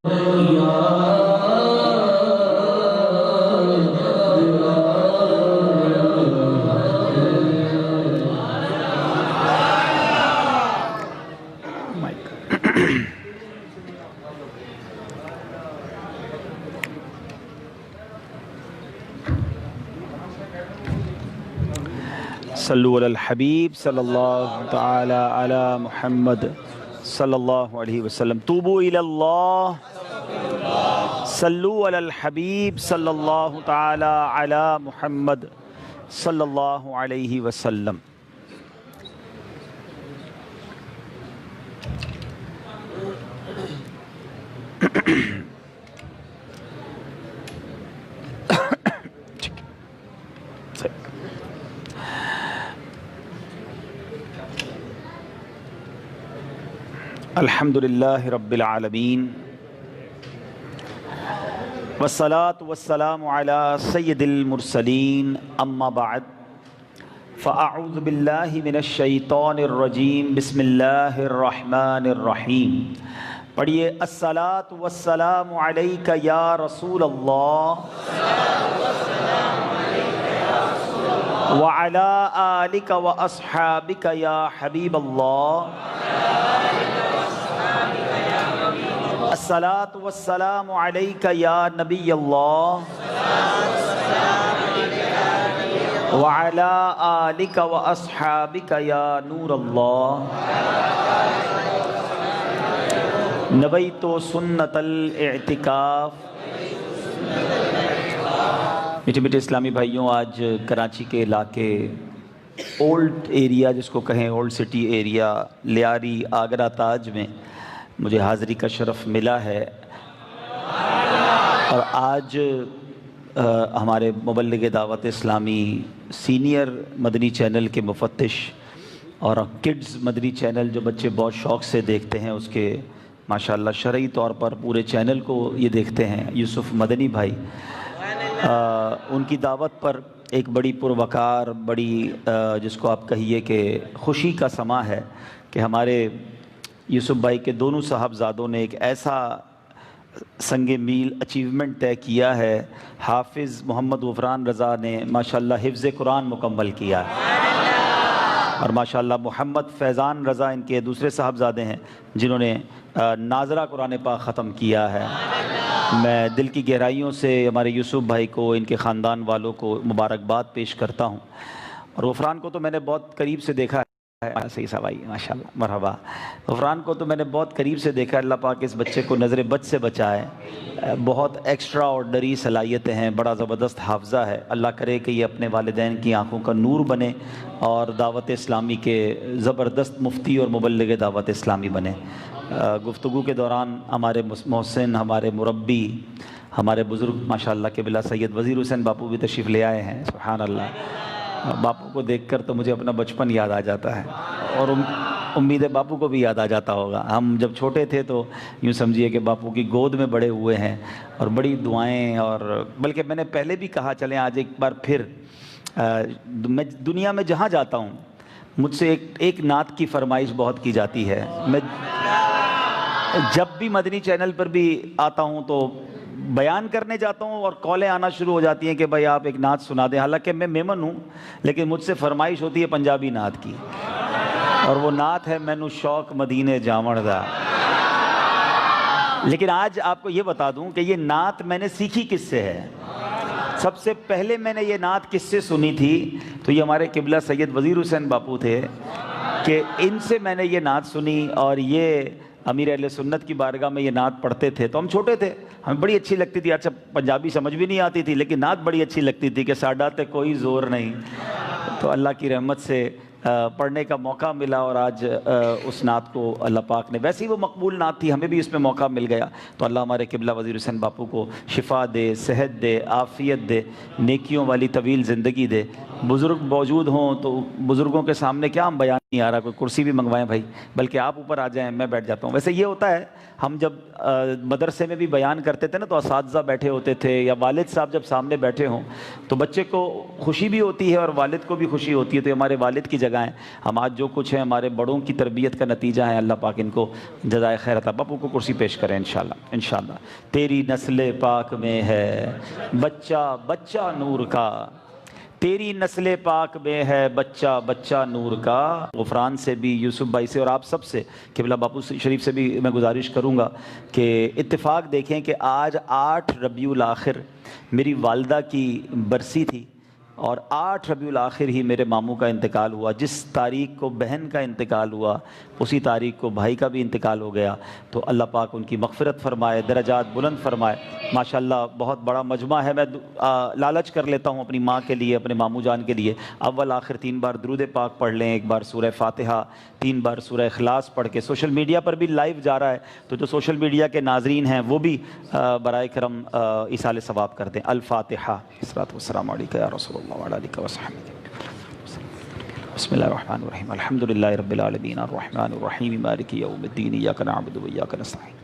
صلو علی الحبیب صلی اللہ تعالی علی محمد صلی اللہ علیہ وسلم. توبو الی اللہ. صلو علی الحبیب صلی اللہ تعالی علی محمد صلی اللہ علیہ وسلم. الحمدللہ رب العالمین والصلاة والسلام علی سید المرسلین اما بعد فاعوذ باللہ من الشیطان الرجیم بسم اللہ الرحمن الرحیم. پڑھیے الصلاة والسلام علیک یا رسول اللہ وعلی آلک واصحابک یا حبیب اللہ. الصلاة والسلام علیک یا نبی اللہ وعلی آلک واصحابک یا نور اللہ. نویت سنت الاعتکاف. میٹھے میٹھے اسلامی بھائیوں، آج کراچی کے علاقے اولڈ ایریا جس کو کہیں، old city area, Lyari Agra Taj میں مجھے حاضری کا شرف ملا ہے. اور آج ہمارے مبلغ دعوت اسلامی سینئر مدنی چینل کے مفتش اور کڈز مدنی چینل جو بچے بہت شوق سے دیکھتے ہیں، اس کے ماشاءاللہ شرعی طور پر پورے چینل کو یہ دیکھتے ہیں، یوسف مدنی بھائی، ان کی دعوت پر ایک بڑی پروقار، بڑی جس کو آپ کہیے کہ خوشی کا سما ہے کہ ہمارے یوسف بھائی کے دونوں صاحبزادوں نے ایک ایسا سنگ میل اچیومنٹ طے کیا ہے. حافظ محمد غفران رضا نے ماشاءاللہ حفظ قرآن مکمل کیا ہے، اور ماشاءاللہ محمد فیضان رضا ان کے دوسرے صاحبزادے ہیں جنہوں نے ناظرہ قرآن پاک ختم کیا ہے. میں دل کی گہرائیوں سے ہمارے یوسف بھائی کو، ان کے خاندان والوں کو مبارکباد پیش کرتا ہوں. اور غفران کو تو میں نے بہت قریب سے دیکھا ہے. صحیح صحابی ماشاءاللہ، مرحبا. غفران کو تو میں نے بہت قریب سے دیکھا. اللہ پاک اس بچے کو نظر بد سے بچائے. بہت ایکسٹرا آرڈنری صلاحیتیں ہیں، بڑا زبردست حافظہ ہے. اللہ کرے کہ یہ اپنے والدین کی آنکھوں کا نور بنے اور دعوت اسلامی کے زبردست مفتی اور مبلغ دعوت اسلامی بنے. گفتگو کے دوران ہمارے محسن، ہمارے مربی، ہمارے بزرگ ماشاءاللہ کے بلا سید وزیر حسین باپو بھی تشریف لے آئے ہیں. سبحان اللہ. باپو کو دیکھ کر تو مجھے اپنا بچپن یاد آ جاتا ہے، اور امید ہے باپو کو بھی یاد آ جاتا ہوگا. ہم جب چھوٹے تھے تو یوں سمجھیے کہ باپو کی گود میں بڑے ہوئے ہیں، اور بڑی دعائیں. اور بلکہ میں نے پہلے بھی کہا، چلیں آج ایک بار پھر، میں دنیا میں جہاں جاتا ہوں مجھ سے ایک نعت کی فرمائش بہت کی جاتی ہے. میں جب بھی مدنی چینل پر بھی آتا ہوں تو بیان کرنے جاتا ہوں اور کالیں آنا شروع ہو جاتی ہیں کہ بھائی آپ ایک نعت سنا دیں. حالانکہ میں میمن ہوں، لیکن مجھ سے فرمائش ہوتی ہے پنجابی نعت کی، اور وہ نعت ہے مینوں شوق مدینے جاون دا. لیکن آج آپ کو یہ بتا دوں کہ یہ نعت میں نے سیکھی کس سے ہے. سب سے پہلے میں نے یہ نعت کس سے سنی تھی تو یہ ہمارے قبلہ سید وزیر حسین باپو تھے، کہ ان سے میں نے یہ نعت سنی. اور یہ امیر اہل سنت کی بارگاہ میں یہ نعت پڑھتے تھے تو ہم چھوٹے تھے، ہمیں بڑی اچھی لگتی تھی. اچھا پنجابی سمجھ بھی نہیں آتی تھی، لیکن نعت بڑی اچھی لگتی تھی کہ ساڈا تے کوئی زور نہیں. تو اللہ کی رحمت سے پڑھنے کا موقع ملا، اور آج اس نعت کو اللہ پاک نے، ویسے ہی وہ مقبول نعت تھی، ہمیں بھی اس میں موقع مل گیا. تو اللہ ہمارے قبلہ وزیر حسین باپو کو شفا دے، صحت دے، عافیت دے، نیکیوں والی طویل زندگی دے. بزرگ موجود ہوں تو بزرگوں کے سامنے کیا ہم بیان نہیں آ رہا، کوئی کرسی بھی منگوائیں بھائی، بلکہ آپ اوپر آ جائیں، میں بیٹھ جاتا ہوں۔ ویسے یہ ہوتا ہے، ہم جب مدرسے میں بھی بیان کرتے تھے نا تو اساتذہ بیٹھے ہوتے تھے یا والد صاحب جب سامنے بیٹھے ہوں تو بچے کو خوشی بھی ہوتی ہے اور والد کو بھی خوشی ہوتی ہے، تو یہ ہمارے والد کی جگہ ہیں۔ ہم آج جو کچھ ہیں ہمارے بڑوں کی تربیت کا نتیجہ ہے، اللہ پاک ان کو جزائے خیر عطا۔ باپو کو کرسی پیش کریں انشاءاللہ انشاءاللہ۔ تیری نسل پاک میں ہے بچہ بچہ نور کا، تیری نسل پاک میں ہے بچہ بچہ نور کا۔ غفران سے بھی، یوسف بھائی سے اور آپ سب سے، قبلہ باپو شریف سے بھی میں گزارش کروں گا کہ اتفاق دیکھیں کہ آج 8 ربیع الاخر میری والدہ کی برسی تھی اور 8 ربیع الاخر ہی میرے ماموں کا انتقال ہوا۔ جس تاریخ کو بہن کا انتقال ہوا اسی تاریخ کو بھائی کا بھی انتقال ہو گیا۔ تو اللہ پاک ان کی مغفرت فرمائے، درجات بلند فرمائے۔ ماشاءاللہ بہت بڑا مجمع ہے۔ میں لالچ کر لیتا ہوں اپنی ماں کے لیے، اپنے ماموں جان کے لیے، اول آخر 3 بار درود پاک پڑھ لیں، 1 بار سورہ فاتحہ، 3 بار سورہ اخلاص پڑھ کے۔ سوشل میڈیا پر بھی لائیو جا رہا ہے تو جو سوشل میڈیا کے ناظرین ہیں وہ بھی برائے کرم ایصال ثواب کر دیں۔ الفاتحہ۔ الصلاۃ والسلام علیک یا رسول اللہ وعلی آلہ وصحبہ۔ بسم اللہ الرحمن الرحیم، الحمد للہ رب العالمین الرحمن الرحیم مالک یوم الدین، ایاک نعبد و ایاک نستعین،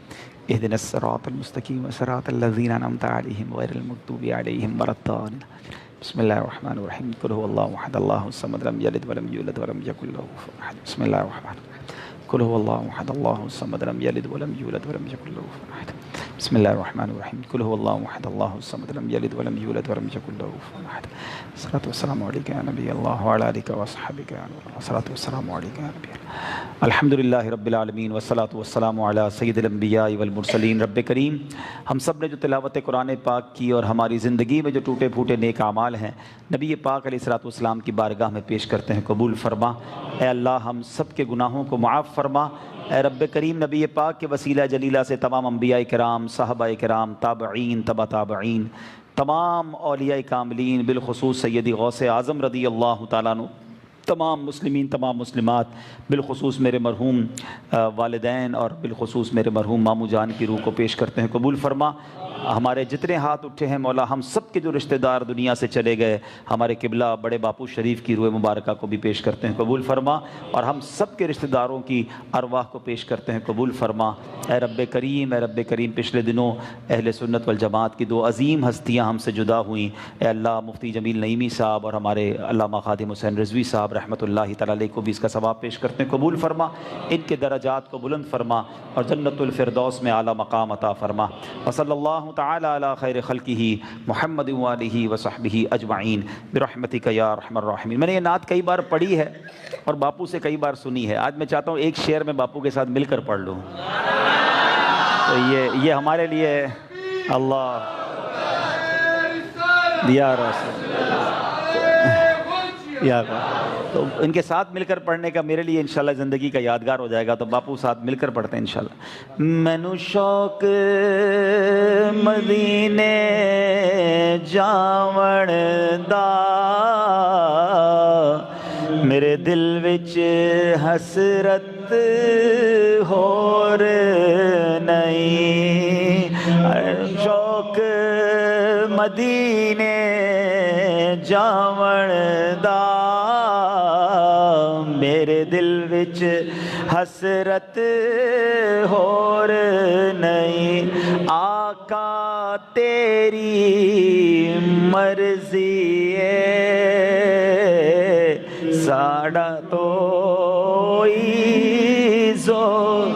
اہدنا الصراط المستقیم صراط الذین انعمت علیہم غیر المغضوب علیہم ولا الضالین۔ بسم اللہ الرحمن الرحیم، قل هو اللہ احد اللہ الصمد لم یلد ولم یولد ولم یکن له کفوا احد۔ بسم اللہ الرحمن الرحیم، قل هو اللہ احد اللہ الصمد لم یلد ولم یولد ولم یکن له کفوا احد۔ بسم اللہ الرحمن الرحیم، قل هو اللہ احد اللہ الصمد لم یلد ولم یولد ولم یکن له کفوا احد۔ الصلاۃ والسلام علیک یا نبی اللہ وعلی آلہ وصحبہ یا نور اللہ۔ الصلاۃ والسلام علیک یا نبی اللہ۔ الحمد للہ رب العالمین والصلاۃ والسلام علی سید الانبیاء والمرسلین۔ رب کریم، ہم سب نے جو تلاوت قرآن پاک کی اور ہماری زندگی میں جو ٹوٹے پھوٹے نیک اعمال ہیں نبی پاک علیہ الصلاۃ والسلام کی بارگاہ میں پیش کرتے ہیں، قبول فرما۔ اے اللہ ہم سب کے گناہوں کو معاف فرما۔ اے رب کریم، نبی پاک کے وسیلہ جلیلہ سے تمام انبیاء کرام، صحابہ کرام، تابعین، تبع تابعین، تمام اولیاء کاملین، بالخصوص سیدی غوث اعظم رضی اللہ تعالیٰ عنہ، تمام مسلمین، تمام مسلمات، بالخصوص میرے مرحوم والدین اور بالخصوص میرے مرحوم ماموں جان کی روح کو پیش کرتے ہیں، قبول فرما۔ ہمارے جتنے ہاتھ اٹھے ہیں مولا، ہم سب کے جو رشتہ دار دنیا سے چلے گئے، ہمارے قبلہ بڑے باپو شریف کی روح مبارکہ کو بھی پیش کرتے ہیں، قبول فرما، اور ہم سب کے رشتہ داروں کی ارواح کو پیش کرتے ہیں، قبول فرما۔ اے رب کریم، اے رب کریم، پچھلے دنوں اہل سنت والجماعت کی 2 عظیم ہستیاں ہم سے جدا ہوئیں۔ اے اللہ مفتی جمیل نعیمی صاحب اور ہمارے علامہ خادم حسین رضوی صاحب رحمۃ اللہ تعالیٰ علیہ کو بھی اس کا ثواب پیش کرتے ہیں، قبول فرما۔ ان کے درجات کو بلند فرما اور جنت الفردوس میں اعلیٰ مقام عطا فرما۔ وصلی اللہ تعالی علی خیر خلقہ محمد وآلہ وصحبہ اجمعین برحمتک یا ارحم الراحمین۔ میں نے یہ نعت کئی بار پڑھی ہے اور باپو سے کئی بار سنی ہے، آج میں چاہتا ہوں ایک شعر میں باپو کے ساتھ مل کر پڑھ لوں، تو یہ ہمارے لیے اللہ یا رسول یا تو ان کے ساتھ مل کر پڑھنے کا میرے لیے انشاءاللہ زندگی کا یادگار ہو جائے گا، تو باپو ساتھ مل کر پڑھتے ہیں انشاءاللہ۔ مینو شوق مدینے جاون دا، میرے دل وچ حسرت ہور نہیں، شوق مدینے جاون دا، میرے دل وچ حسرت ہور نہیں، آقا تیری مرضی ہے ساڑا تو زور،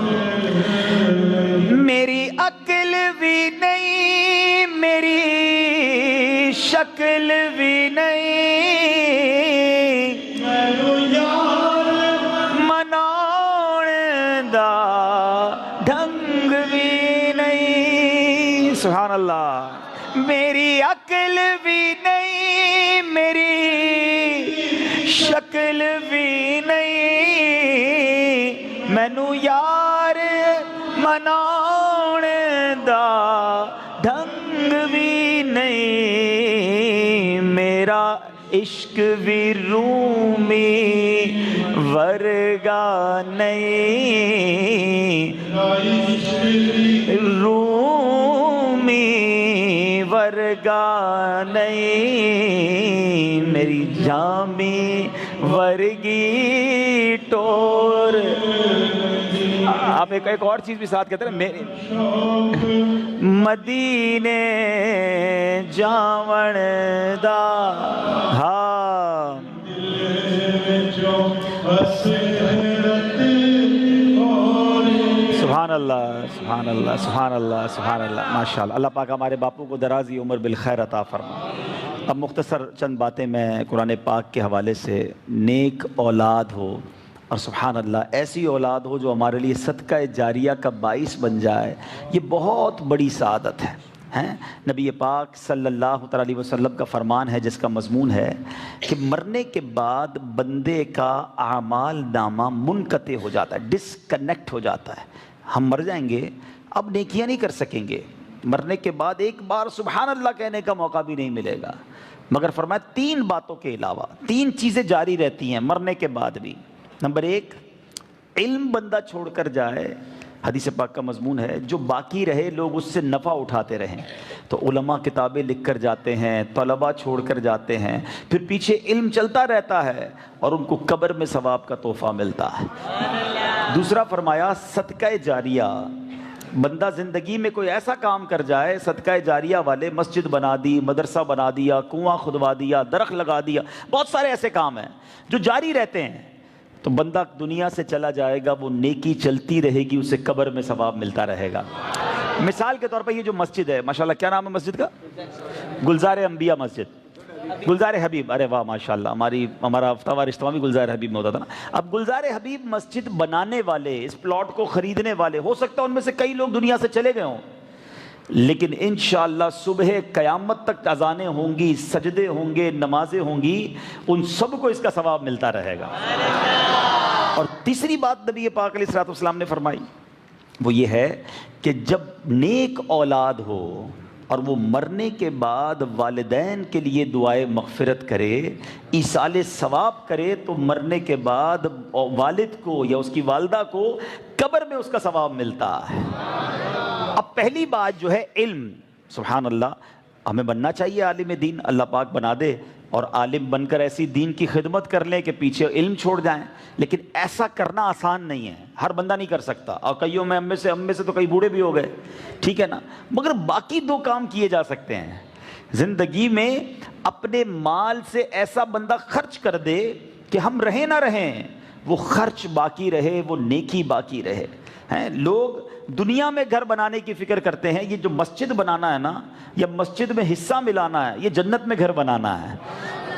میری عقل بھی نہیں، میری شکل بھی نہیں، ڈھنگ بھی نہیں، سبحان اللہ، میری عقل بھی نہیں، میری شکل بھی نہیں، مینو یار مناؤن دا ڈھنگ بھی نہیں، میرا عشق بھی رومی ورگا نہیں، رومی ورگا نہیں، میری جامی ورگی ٹور. آپ ایک اور چیز بھی ساتھ کہتے ہیں میرے مدینے جاون دا. ہاں سبحان اللہ سبحان اللہ سبحان اللہ سبحان اللہ. ماشاء اللہ. اللہ پاک ہمارے باپو کو درازی عمر بالخیر عطا فرما. اب مختصر چند باتیں میں قرآن پاک کے حوالے سے. نیک اولاد ہو اور سبحان اللہ ایسی اولاد ہو جو ہمارے لیے صدقہ جاریہ کا باعث بن جائے, یہ بہت بڑی سعادت ہے. نبی پاک صلی اللہ علیہ وسلم کا فرمان ہے جس کا مضمون ہے کہ مرنے کے بعد بندے کا اعمال نامہ منقطع ہو جاتا ہے, ڈسکنیکٹ ہو جاتا ہے. ہم مر جائیں گے, اب نیکیاں نہیں کر سکیں گے. مرنے کے بعد ایک بار سبحان اللہ کہنے کا موقع بھی نہیں ملے گا. مگر فرمایا 3 باتوں کے علاوہ 3 چیزیں جاری رہتی ہیں مرنے کے بعد بھی. نمبر 1, علم بندہ چھوڑ کر جائے. حدیث پاک کا مضمون ہے جو باقی رہے لوگ اس سے نفع اٹھاتے رہیں. تو علماء کتابیں لکھ کر جاتے ہیں, طلباء چھوڑ کر جاتے ہیں, پھر پیچھے علم چلتا رہتا ہے اور ان کو قبر میں ثواب کا تحفہ ملتا ہے. دوسرا فرمایا صدقہ جاریہ. بندہ زندگی میں کوئی ایسا کام کر جائے, صدقہ جاریہ والے, مسجد بنا دی, مدرسہ بنا دیا, کنواں کھدوا دیا, درخت لگا دیا, بہت سارے ایسے کام ہیں جو جاری رہتے ہیں. تو بندہ دنیا سے چلا جائے گا, وہ نیکی چلتی رہے گی, اسے قبر میں ثواب ملتا رہے گا. مثال کے طور پر یہ جو مسجد ہے, ماشاءاللہ کیا نام ہے مسجد کا؟ گلزار انبیاء مسجد, گلزار حبیب. ارے واہ ماشاءاللہ, ہمارا ہفتہ وار اجتماع بھی گلزار حبیب میں ہوتا تھا نا. اب گلزار حبیب مسجد بنانے والے, اس پلاٹ کو خریدنے والے, ہو سکتا ہے ان میں سے کئی لوگ دنیا سے چلے گئے ہوں, لیکن انشاءاللہ صبح قیامت تک اذانیں ہوں گی, سجدے ہوں گے, نمازیں ہوں گی, ان سب کو اس کا ثواب ملتا رہے گا. اور تیسری بات نبی پاک علیہ الصلوۃ والسلام نے فرمائی وہ یہ ہے کہ جب نیک اولاد ہو اور وہ مرنے کے بعد والدین کے لیے دعائے مغفرت کرے, ایصال ثواب کرے, تو مرنے کے بعد والد کو یا اس کی والدہ کو قبر میں اس کا ثواب ملتا ہے. اب پہلی بات جو ہے علم. سبحان اللہ, ہمیں بننا چاہیے عالم دین, اللہ پاک بنا دے, اور عالم بن کر ایسی دین کی خدمت کر لیں کہ پیچھے علم چھوڑ جائیں. لیکن ایسا کرنا آسان نہیں ہے, ہر بندہ نہیں کر سکتا, اور کئیوں میں ہم میں سے تو کئی بوڑھے بھی ہو گئے, ٹھیک ہے نا. مگر باقی 2 کام کیے جا سکتے ہیں زندگی میں. اپنے مال سے ایسا بندہ خرچ کر دے کہ ہم رہیں نہ رہیں, وہ خرچ باقی رہے, وہ نیکی باقی رہے. لوگ دنیا میں گھر بنانے کی فکر کرتے ہیں, یہ جو مسجد بنانا ہے نا, یا مسجد میں حصہ ملانا ہے, یہ جنت میں گھر بنانا ہے.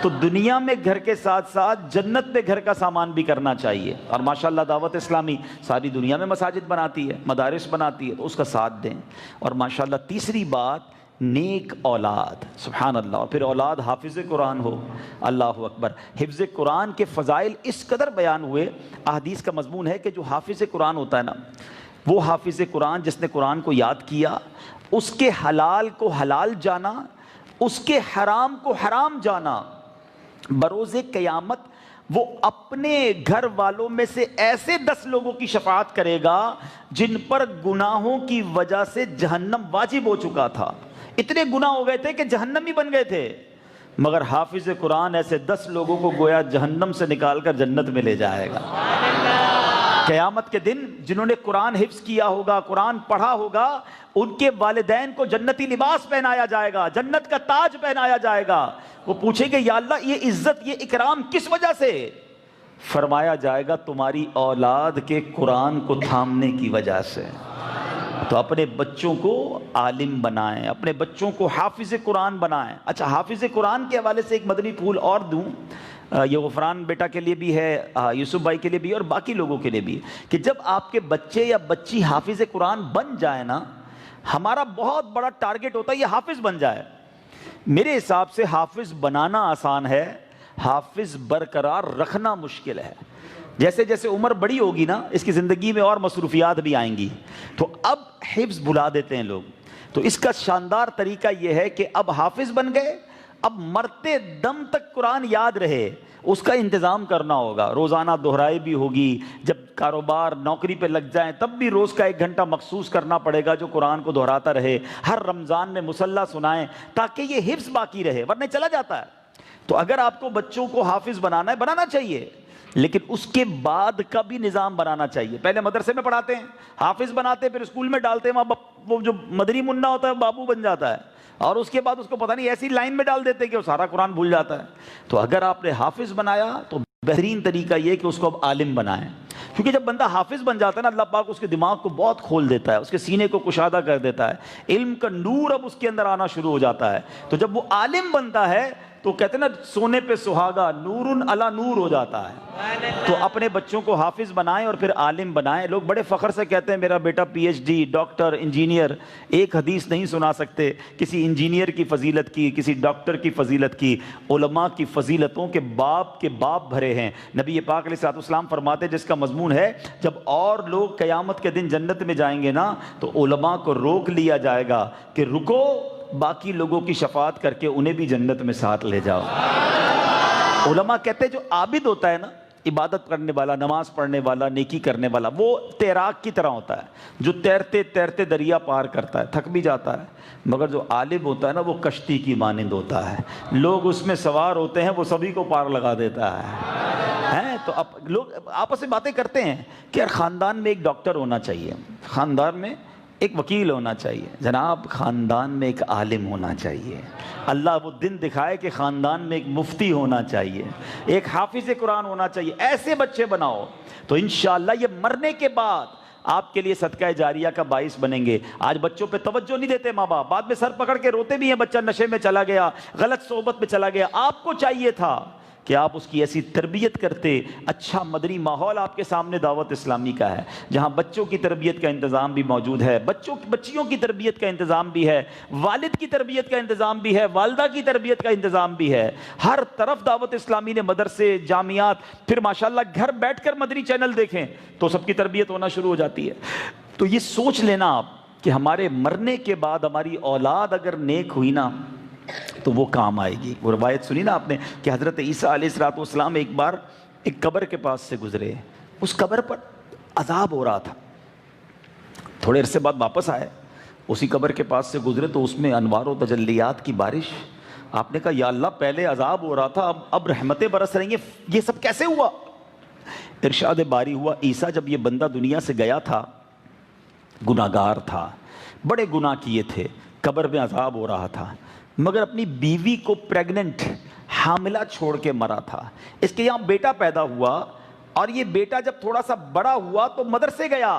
تو دنیا میں گھر کے ساتھ ساتھ جنت میں گھر کا سامان بھی کرنا چاہیے. اور ماشاءاللہ دعوت اسلامی ساری دنیا میں مساجد بناتی ہے, مدارس بناتی ہے, تو اس کا ساتھ دیں. اور ماشاءاللہ تیسری بات نیک اولاد. سبحان اللہ. اور پھر اولاد حافظ قرآن ہو. اللہ اکبر. حفظ قرآن کے فضائل اس قدر بیان ہوئے, احادیث کا مضمون ہے کہ جو حافظ قرآن ہوتا ہے نا, وہ حافظ قرآن جس نے قرآن کو یاد کیا, اس کے حلال کو حلال جانا, اس کے حرام کو حرام جانا, بروز قیامت وہ اپنے گھر والوں میں سے ایسے 10 لوگوں کی شفاعت کرے گا جن پر گناہوں کی وجہ سے جہنم واجب ہو چکا تھا. اتنے گناہ ہو گئے تھے کہ جہنم ہی بن گئے تھے, مگر حافظ قرآن ایسے 10 لوگوں کو گویا جہنم سے نکال کر جنت میں لے جائے گا. قیامت کے دن جنہوں نے قرآن حفظ کیا ہوگا, قرآن پڑھا ہوگا, ان کے والدین کو جنتی لباس پہنایا جائے گا, جنت کا تاج پہنایا جائے گا. وہ پوچھیں گے یا اللہ یہ عزت, یہ اکرام کس وجہ سے؟ فرمایا جائے گا تمہاری اولاد کے قرآن کو تھامنے کی وجہ سے. تو اپنے بچوں کو عالم بنائیں, اپنے بچوں کو حافظ قرآن بنائیں. اچھا, حافظ قرآن کے حوالے سے ایک مدنی پھول اور دوں, یہ غفران بیٹا کے لیے بھی ہے, یوسف بھائی کے لیے بھی, اور باقی لوگوں کے لیے بھی, کہ جب آپ کے بچے یا بچی حافظ قرآن بن جائے نا, ہمارا بہت بڑا ٹارگٹ ہوتا ہے یہ حافظ بن جائے. میرے حساب سے حافظ بنانا آسان ہے, حافظ برقرار رکھنا مشکل ہے. جیسے جیسے عمر بڑی ہوگی نا, اس کی زندگی میں اور مصروفیات بھی آئیں گی, تو اب حفظ بھلا دیتے ہیں لوگ. تو اس کا شاندار طریقہ یہ ہے کہ اب حافظ بن گئے, اب مرتے دم تک قرآن یاد رہے, اس کا انتظام کرنا ہوگا. روزانہ دہرائی بھی ہوگی, جب کاروبار نوکری پہ لگ جائیں تب بھی روز کا 1 گھنٹہ مخصوص کرنا پڑے گا جو قرآن کو دہراتا رہے. ہر رمضان میں مصلی سنائیں تاکہ یہ حفظ باقی رہے, ورنہ چلا جاتا ہے. تو اگر آپ کو بچوں کو حافظ بنانا ہے, بنانا چاہیے, لیکن اس کے بعد کا بھی نظام بنانا چاہیے. پہلے مدرسے میں پڑھاتے ہیں, حافظ بناتے ہیں, پھر اسکول میں ڈالتے ہیں, وہاں وہ جو مدنی منا ہوتا ہے بابو بن جاتا ہے, اور اس کے بعد اس کو پتہ نہیں ایسی لائن میں ڈال دیتے ہیں کہ وہ سارا قرآن بھول جاتا ہے. تو اگر آپ نے حافظ بنایا تو بہترین طریقہ یہ کہ اس کو اب عالم بنائیں, کیونکہ جب بندہ حافظ بن جاتا ہے نا, اللہ پاک اس کے دماغ کو بہت کھول دیتا ہے, اس کے سینے کو کشادہ کر دیتا ہے, علم کا نور اب اس کے اندر آنا شروع ہو جاتا ہے. تو جب وہ عالم بنتا ہے تو کہتے ہیں نا سونے پہ سہاگا, نور علی نور ہو جاتا ہے. تو اپنے بچوں کو حافظ بنائیں اور پھر عالم بنائیں. لوگ بڑے فخر سے کہتے ہیں میرا بیٹا P H D, doctor, engineer. ایک حدیث نہیں سنا سکتے کسی انجینئر کی فضیلت کی, کسی ڈاکٹر کی فضیلت کی. علماء کی فضیلتوں کے باب بھرے ہیں. نبی پاک علیہ الصلوۃ والسلام فرماتے جس کا مضمون ہے جب اور لوگ قیامت کے دن جنت میں جائیں گے نا تو علماء کو روک لیا جائے گا کہ رکو, باقی لوگوں کی شفاعت کر کے انہیں بھی جنت میں ساتھ لے جاؤ. علماء کہتے ہیں جو عابد ہوتا ہے نا, عبادت کرنے والا, نماز پڑھنے والا, نیکی کرنے والا, وہ تیراک کی طرح ہوتا ہے جو تیرتے تیرتے دریا پار کرتا ہے, تھک بھی جاتا ہے. مگر جو عالم ہوتا ہے نا وہ کشتی کی مانند ہوتا ہے, لوگ اس میں سوار ہوتے ہیں, وہ سبھی کو پار لگا دیتا ہے. تو اب لوگ آپس میں باتیں کرتے ہیں کہ یار خاندان میں ایک ڈاکٹر ہونا چاہیے, خاندان میں ایک وکیل ہونا چاہیے, جناب خاندان میں ایک عالم ہونا چاہیے. اللہ وہ دن دکھائے کہ خاندان میں ایک مفتی ہونا چاہیے, ایک حافظ قرآن ہونا چاہیے. ایسے بچے بناؤ تو انشاءاللہ یہ مرنے کے بعد آپ کے لیے صدقہ جاریہ کا باعث بنیں گے. آج بچوں پہ توجہ نہیں دیتے ماں باپ, بعد میں سر پکڑ کے روتے بھی ہیں, بچہ نشے میں چلا گیا, غلط صحبت میں چلا گیا. آپ کو چاہیے تھا کہ آپ اس کی ایسی تربیت کرتے. اچھا مدنی ماحول آپ کے سامنے دعوت اسلامی کا ہے جہاں بچوں کی تربیت کا انتظام بھی موجود ہے, بچیوں کی تربیت کا انتظام بھی ہے, والد کی تربیت کا انتظام بھی ہے, والدہ کی تربیت کا انتظام بھی ہے. ہر طرف دعوت اسلامی نے مدرسے, جامعات, پھر ماشاءاللہ گھر بیٹھ کر مدنی چینل دیکھیں تو سب کی تربیت ہونا شروع ہو جاتی ہے. تو یہ سوچ لینا آپ کہ ہمارے مرنے کے بعد ہماری اولاد اگر نیک ہوئی نا تو وہ کام آئے گی. وہ روایت سنی نا آپ نے کہ حضرت عیسیٰ علیہ الصلوۃ والسلام ایک بار ایک قبر کے پاس سے گزرے, اس قبر پر عذاب ہو رہا تھا. تھوڑے عرصے بعد واپس آئے, اسی قبر کے پاس سے گزرے تو اس میں انوار و تجلیات کی بارش. آپ نے کہا یا اللہ پہلے عذاب ہو رہا تھا, اب رحمتیں برس رہی ہیں, یہ سب کیسے ہوا؟ ارشاد باری ہوا عیسیٰ جب یہ بندہ دنیا سے گیا تھا گناہگار تھا, بڑے گناہ کیے تھے, قبر میں عذاب ہو رہا تھا, مگر اپنی بیوی کو پریگننٹ حاملہ چھوڑ کے مرا تھا. اس کے یہاں بیٹا پیدا ہوا اور یہ بیٹا جب تھوڑا سا بڑا ہوا تو مدرسے گیا,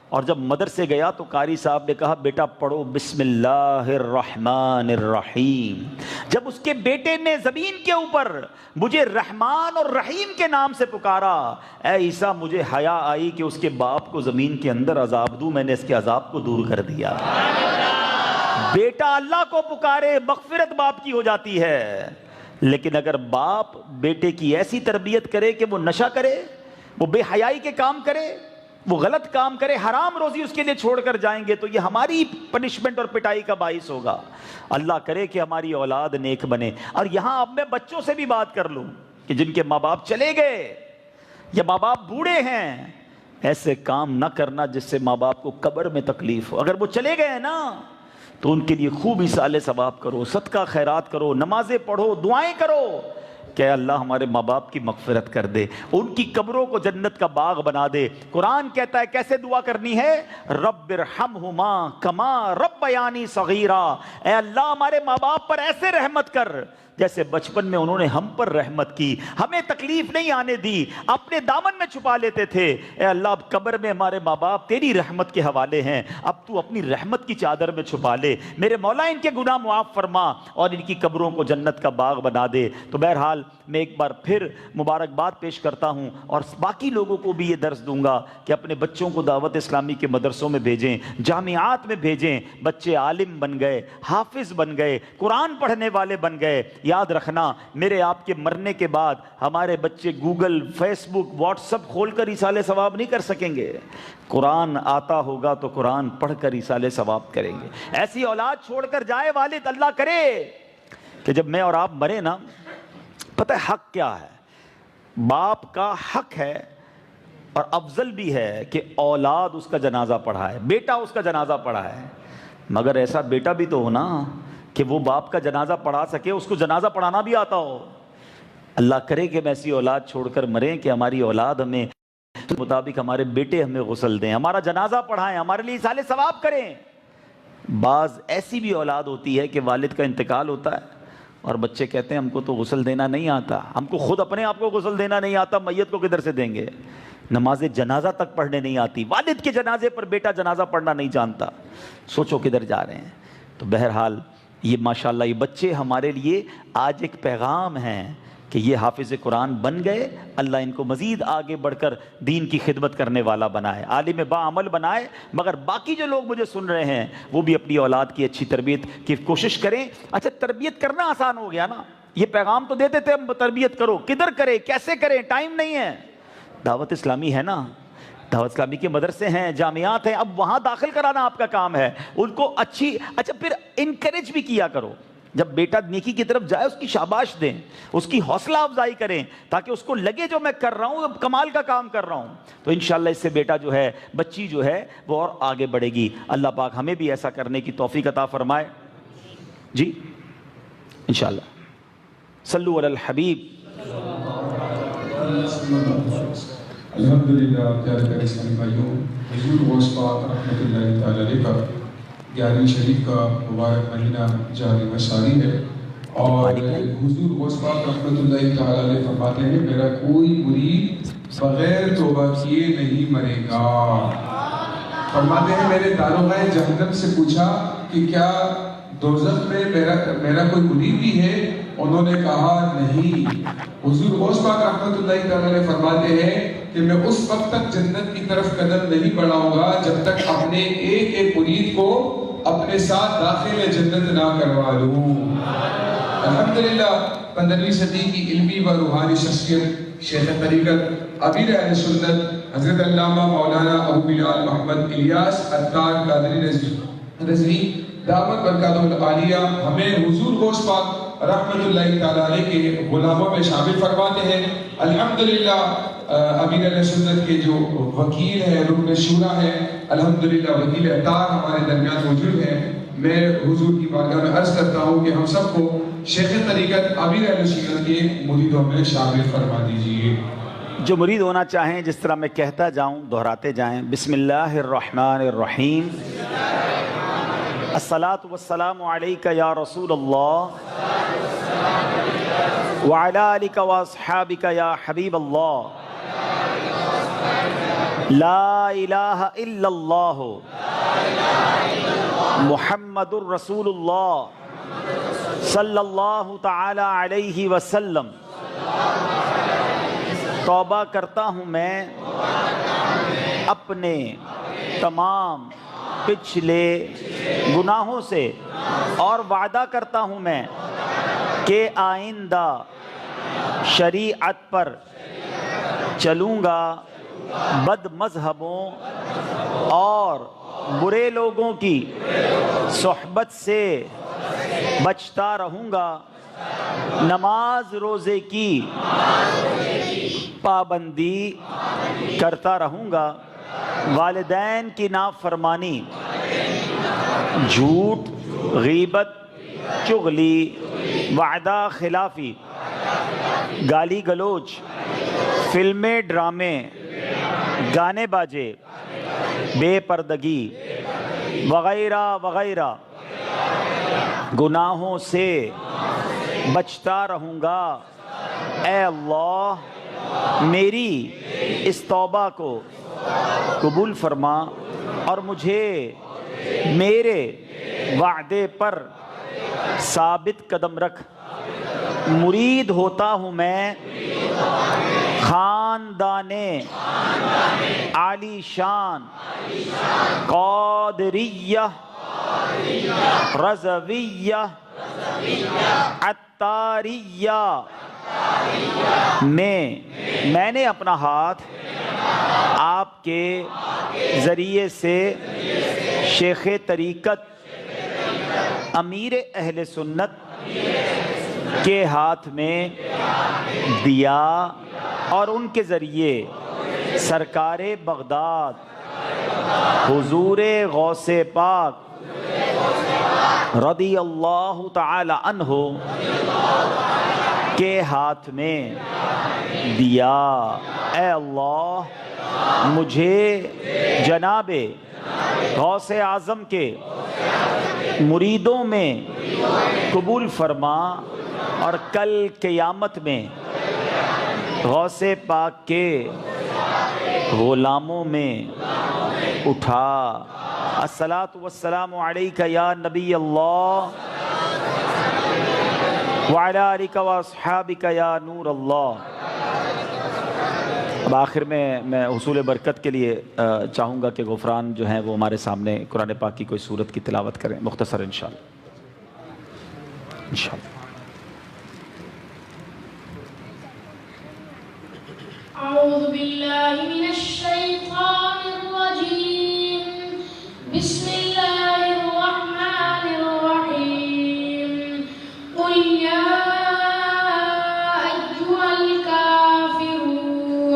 اور جب مدرسے گیا تو قاری صاحب نے کہا بیٹا پڑھو بسم اللہ الرحمن الرحیم. جب اس کے بیٹے نے زمین کے اوپر مجھے رحمان اور رحیم کے نام سے پکارا, اے عیسیٰ مجھے حیا آئی کہ اس کے باپ کو زمین کے اندر عذاب دوں, میں نے اس کے عذاب کو دور کر دیا. بیٹا اللہ کو پکارے مغفرت باپ کی ہو جاتی ہے, لیکن اگر باپ بیٹے کی ایسی تربیت کرے کہ وہ نشہ کرے, وہ بے حیائی کے کام کرے, وہ غلط کام کرے, حرام روزی اس کے لیے چھوڑ کر جائیں گے تو یہ ہماری پنشمنٹ اور پٹائی کا باعث ہوگا. اللہ کرے کہ ہماری اولاد نیک بنے. اور یہاں اب میں بچوں سے بھی بات کر لوں کہ جن کے ماں باپ چلے گئے یا ماں باپ بوڑھے ہیں, ایسے کام نہ کرنا جس سے ماں باپ کو قبر میں تکلیف ہو. اگر وہ چلے گئے نا تو ان کے لیے خوب ایصال ثواب کرو, صدقہ خیرات کرو, نمازیں پڑھو, دعائیں کرو کہ اللہ ہمارے ماں باپ کی مغفرت کر دے, ان کی قبروں کو جنت کا باغ بنا دے. قرآن کہتا ہے کیسے دعا کرنی ہے, رب ارحمہما کما ربیانی صغیرا, اے اللہ ہمارے ماں باپ پر ایسے رحمت کر جیسے بچپن میں انہوں نے ہم پر رحمت کی, ہمیں تکلیف نہیں آنے دی, اپنے دامن میں چھپا لیتے تھے. اے اللہ اب قبر میں ہمارے ماں باپ تیری رحمت کے حوالے ہیں, اب تو اپنی رحمت کی چادر میں چھپا لے. میرے مولا ان کے گناہ معاف فرما اور ان کی قبروں کو جنت کا باغ بنا دے. تو بہرحال میں ایک بار پھر مبارکباد پیش کرتا ہوں اور باقی لوگوں کو بھی یہ درس دوں گا کہ اپنے بچوں کو دعوت اسلامی کے مدرسوں میں بھیجیں, جامعات میں بھیجیں. بچے عالم بن گئے, حافظ بن گئے, قرآن پڑھنے والے بن گئے. یاد رکھنا میرے آپ کے مرنے کے بعد ہمارے بچے گوگل, فیس بک, واٹس ایپ کھول کر ایصال ثواب نہیں کر سکیں گے. قرآن آتا ہوگا تو قرآن پڑھ کر ایصال ثواب کریں گے. ایسی اولاد چھوڑ کر جائے والد, اللہ کرے کہ جب میں اور آپ مرے نا, پتہ ہے حق کیا ہے, باپ کا حق ہے اور افضل بھی ہے کہ اولاد اس کا جنازہ پڑھائے, بیٹا اس کا جنازہ پڑھائے. مگر ایسا بیٹا بھی تو ہو نا کہ وہ باپ کا جنازہ پڑھا سکے, اس کو جنازہ پڑھانا بھی آتا ہو. اللہ کرے کہ ہم ایسی اولاد چھوڑ کر مریں کہ ہماری اولاد ہمیں مطابق ہمارے بیٹے ہمیں غسل دیں، ہمارا جنازہ پڑھائیں، ہمارے لیے ایصال ثواب کریں۔ بعض ایسی بھی اولاد ہوتی ہے کہ والد کا انتقال ہوتا ہے اور بچے کہتے ہیں ہم کو تو غسل دینا نہیں آتا، ہم کو خود اپنے آپ کو غسل دینا نہیں آتا، میت کو کدھر سے دیں گے؟ نماز جنازہ تک پڑھنے نہیں آتی، والد کے جنازے پر بیٹا جنازہ پڑھنا نہیں جانتا، سوچو کدھر جا رہے ہیں۔ تو بہرحال یہ ماشاءاللہ یہ بچے ہمارے لیے آج ایک پیغام ہیں کہ یہ حافظ قرآن بن گئے، اللہ ان کو مزید آگے بڑھ کر دین کی خدمت کرنے والا بنائے، عالم باعمل بنائے۔ مگر باقی جو لوگ مجھے سن رہے ہیں وہ بھی اپنی اولاد کی اچھی تربیت کی کوشش کریں۔ اچھا تربیت کرنا آسان ہو گیا نا، یہ پیغام تو دیتے تھے ہم تربیت کرو، کدھر کریں کیسے کریں، ٹائم نہیں ہے۔ دعوت اسلامی ہے نا، دعوت اسلامی کے مدرسے ہیں، جامعات ہیں، اب وہاں داخل کرانا آپ کا کام ہے، ان کو اچھا پھر انکریج بھی کیا کرو۔ جب بیٹا نیکی کی طرف جائے اس کی شاباش دیں، اس کی حوصلہ افزائی کریں، تاکہ اس کو لگے جو میں کر رہا ہوں اب کمال کا کام کر رہا ہوں، تو انشاءاللہ اس سے بیٹا جو ہے، بچی جو ہے وہ اور آگے بڑھے گی۔ اللہ پاک ہمیں بھی ایسا کرنے کی توفیق عطا فرمائے جی انشاءاللہ۔ صلو علی الحبیب۔ الحمدللہ پیارے پیارے اسلامی بھائیوں، حضور غوث پاک رحمۃ اللہ تعالی علیہ کا 11ویں شریف کا مبارک مہینہ جاری مساری ہے، اور حضور غوث پاک رحمۃ اللہ تعالی علیہ فرماتے ہیں میرا کوئی مرید بغیر توبہ کیے نہیں مرے گا۔ فرماتے ہیں میں نے داروغہ جہنم سے پوچھا کہ کیا دوزخ میں میرا کوئی مرید بھی ہے؟ انہوں نے کہا نہیں۔ حضور غوث پاک رحمۃ اللہ تعالی علیہ فرماتے ہیں کہ میں اس وقت تک جنت کی طرف قدم نہیں بڑھاؤں گا جب تک اپنے ایک ایک مرید کو اپنے ساتھ داخل جنت نہ کروا لوں۔ الحمدللہ 15ویں صدی کی علمی و روحانی شخصیت شیخ طریقت امیر اہل سنت حضرت علامہ مولانا ابو بلال محمد الیاس عطار قادری رضوی دعوت برکاتہ العالیہ ہمیں حضور غوث پاک رحمت اللہ تعالی علیہ کے غلاموں میں شامل فرماتے ہیں۔ الحمدللہ امیر اہل سنت کے جو وکیل ہیں، رکن شورا ہیں، الحمدللہ وکیل عطار ہمارے درمیان موجود ہیں۔ میں حضور کی بارگاہ میں عرض کرتا ہوں کہ ہم سب کو شیخ طریقت امیر اہل سنت کے مریدوں میں شامل فرما دیجیے۔ جو مرید ہونا چاہیں جس طرح میں کہتا جاؤں دہراتے جائیں۔ بسم اللہ الرحمن الرحیم، الصلاۃ والسلام علیک یا رسول اللہ وعلی آلک واصحابک یا حبیب اللہ، لا الہ الا اللہ محمد الرسول اللہ صلی اللہ تعالی علیہ وسلم۔ توبہ کرتا ہوں میں اپنے تمام پچھلے گناہوں سے، اور وعدہ کرتا ہوں میں کہ آئندہ شریعت پر چلوں گا، بد مذہبوں اور برے لوگوں کی صحبت سے بچتا رہوں گا، نماز روزے کی پابندی کرتا رہوں گا، والدین کی نافرمانی، جھوٹ، غیبت، چغلی، وعدہ خلافی، گالی گلوچ، فلمیں ڈرامے، گانے باجے، بے پردگی وغیرہ وغیرہ گناہوں سے بچتا رہوں گا۔ اے اللہ میری اس توبہ کو قبول فرما اور مجھے میرے وعدے پر ثابت قدم رکھ۔ مرید ہوتا ہوں میں خاندان عالی شان قادریہ رضویہ عطاریہ میں نے اپنا ہاتھ آپ کے ذریعے سے شیخ طریقت امیر اہل سنت کے ہاتھ میں دیا، اور ان کے ذریعے سرکار بغداد حضور غوث پاک رضی اللہ تعالی عنہ کے ہاتھ میں دیا۔ اے اللہ مجھے جناب غوث اعظم کے مریدوں میں قبول فرما اور کل قیامت میں غوث پاک کے غلاموں میں اٹھا۔ الصلاۃ والسلام علیک یا نبی اللہ وعلی آلک واصحابک یا نور اللہ۔ اب آخر میں حصول برکت کے لیے چاہوں گا کہ غفران جو ہیں وہ ہمارے سامنے قرآن پاک کی کوئی سورت کی تلاوت کریں مختصر انشاءاللہ۔ اعوذ باللہ من الشیطان الرجیم بسم اللہ